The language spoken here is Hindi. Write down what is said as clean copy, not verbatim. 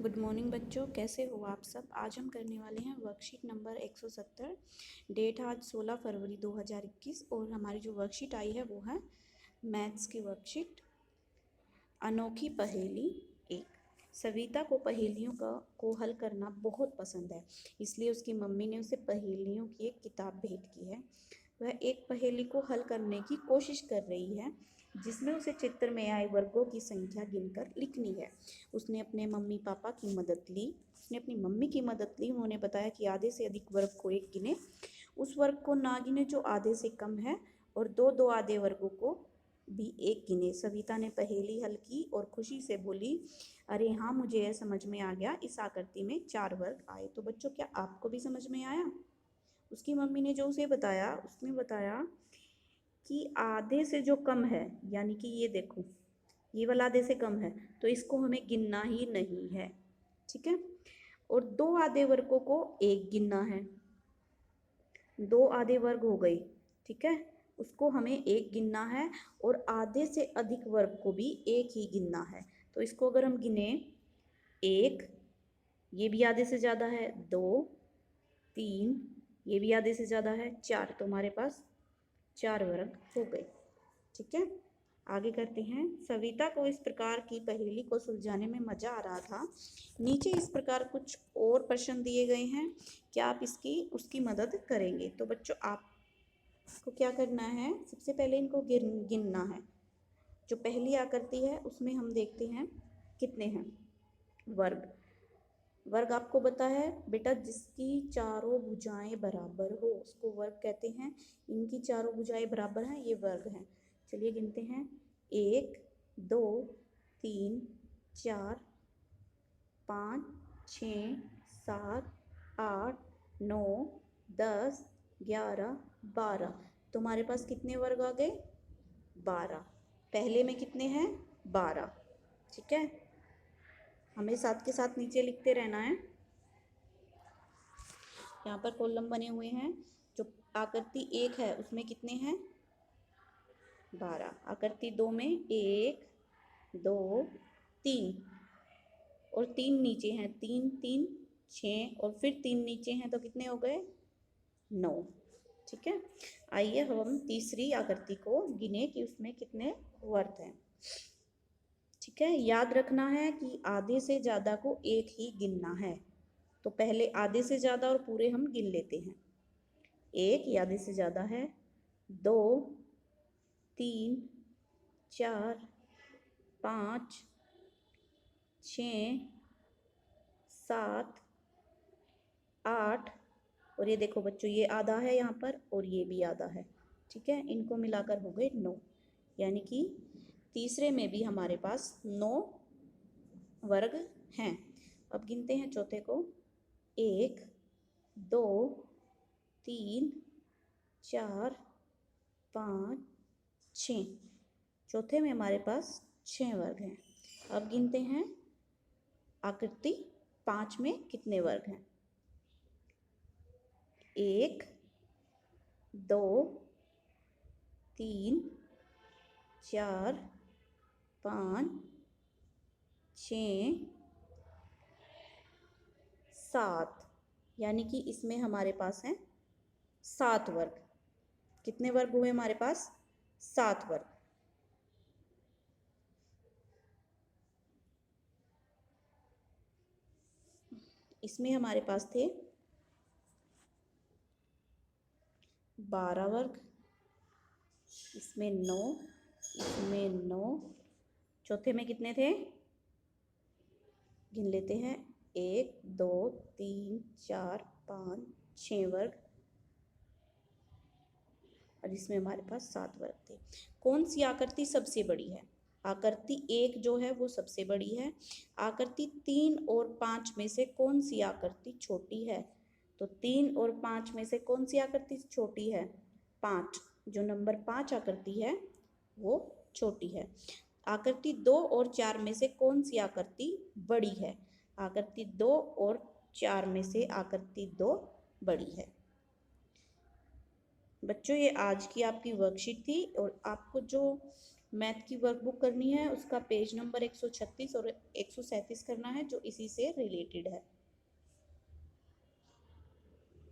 गुड मॉर्निंग बच्चों, कैसे हो आप सब। आज हम करने वाले हैं वर्कशीट नंबर 170। डेट आज 16 फरवरी 2021 और हमारी जो वर्कशीट आई है वो है मैथ्स की वर्कशीट। अनोखी पहेली एक। सविता को पहेलियों को हल करना बहुत पसंद है, इसलिए उसकी मम्मी ने उसे पहेलियों की एक किताब भेंट की है। वह एक पहेली को हल करने की कोशिश कर रही है जिसमें उसे चित्र में आए वर्गों की संख्या गिनकर लिखनी है। उसने अपने मम्मी पापा की मदद ली उसने अपनी मम्मी की मदद ली। उन्होंने बताया कि आधे से अधिक वर्ग को एक गिने, उस वर्ग को ना गिने जो आधे से कम है, और दो दो आधे वर्गों को भी एक गिने। सविता ने पहेली हल की और खुशी से बोली, अरे हाँ, मुझे यह समझ में आ गया, इस आकृति में 4 वर्ग आए। तो बच्चों, क्या आपको भी समझ में आया? उसकी मम्मी ने जो उसे बताया, उसने बताया कि आधे से जो कम है, यानी कि ये देखो, ये वाला आधे से कम है, तो इसको हमें गिनना ही नहीं है, ठीक है। और दो आधे वर्गों को एक गिनना है। दो आधे वर्ग हो गए, ठीक है, उसको हमें एक गिनना है, और आधे से अधिक वर्ग को भी एक ही गिनना है। तो इसको अगर हम गिने, एक, ये भी आधे से ज़्यादा है, दो, तीन, ये भी आधे से ज़्यादा है, चार, तो हमारे पास 4 वर्ग हो गए, ठीक है। आगे करते हैं। सविता को इस प्रकार की पहेली को सुलझाने में मज़ा आ रहा था। नीचे इस प्रकार कुछ और प्रश्न दिए गए हैं, क्या आप उसकी मदद करेंगे? तो बच्चों, आपको क्या करना है, सबसे पहले इनको गिनना है। जो पहली आकृति है उसमें हम देखते हैं कितने हैं वर्ग। वर्ग आपको पता है बेटा, जिसकी चारों भुजाएं बराबर हो उसको वर्ग कहते हैं। इनकी चारों भुजाएं बराबर हैं, ये वर्ग हैं। चलिए गिनते हैं, 1 2 3 4 5 6 7 8 9 10 11 12। तो हमारे पास कितने वर्ग आ गए? 12। पहले में कितने हैं? 12, ठीक है। हमें साथ के साथ नीचे लिखते रहना है। यहाँ पर कॉलम बने हुए हैं। जो आकृति 1 है उसमें कितने हैं? 12। आकृति 2 में 1 2 3, और 3 नीचे हैं, 3 3 6, और फिर 3 नीचे हैं, तो कितने हो गए? 9, ठीक है। आइए हम तीसरी आकृति को गिने कि उसमें कितने वर्ग हैं, ठीक है। याद रखना है कि आधे से ज़्यादा को एक ही गिनना है। तो पहले आधे से ज़्यादा और पूरे हम गिन लेते हैं। 1 ये आधे से ज़्यादा है, 2 3 4 5 6 7 8, और ये देखो बच्चों, ये आधा है यहाँ पर और ये भी आधा है, ठीक है। इनको मिलाकर हो गए 9, यानी कि तीसरे में भी हमारे पास 9 वर्ग हैं। अब गिनते हैं चौथे को, 1 2 3 4 5 6। चौथे में हमारे पास 6 वर्ग हैं। अब गिनते हैं आकृति 5 में कितने वर्ग हैं। 1 2 3 4 5 6 7, यानी कि इसमें हमारे पास हैं 7 वर्ग। कितने वर्ग हुए हमारे पास? 7 वर्ग। इसमें हमारे पास थे 12 वर्ग, इसमें 9, इसमें 9। चौथे में कितने थे? गिन लेते हैं, 1 2 3 4 5 6 वर्ग, और इसमें हमारे पास 7 वर्ग थे। कौन सी आकृति सबसे बड़ी है? आकृति 1 जो है वो सबसे बड़ी है। आकृति 3 और 5 में से कौन सी आकृति छोटी है? तो 3 और 5 में से कौन सी आकृति छोटी है? 5। जो नंबर 5 आकृति है वो छोटी है। आकृति 2 और 4 में से कौन सी आकृति बड़ी है? आकृति 2 और 4 में से आकृति 2 बड़ी है। बच्चों, ये आज की आपकी वर्कशीट थी, और आपको जो मैथ की वर्कबुक करनी है, उसका पेज नंबर 136 और 137 करना है जो इसी से रिलेटेड है।